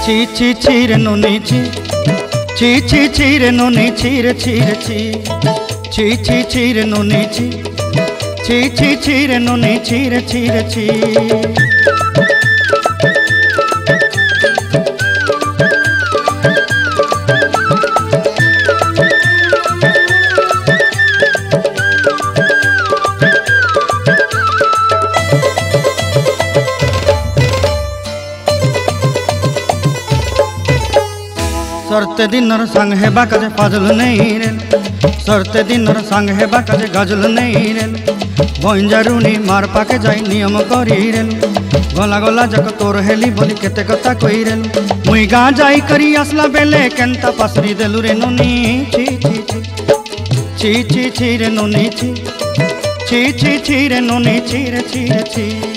ছি ছি ছি রে নুনি ছি, ছি ছি ছি রে নুনি ছি রে ছি রে ছি, ছি ছি ছি রে নুনি ছি, ছি ছি ছি রে নুনি ছি রে ছি রে ছি। सरते दिनर संग हेबा काजे फाजल नहीं रे, सरते दिनर संग हेबा काजे गजल नहीं रे। बंजारुनी मार पाके जाई नियम करी रे, गला गला जक तोर हेली बोली केते कथा कई रे। मुई गाँ जाई करी आसला बेले केंता पासरी देलु रे नुनी छी छी छी, छी छी छी रे नुनी छी, छी छी छी रे नुनी छी रे छी रे छी।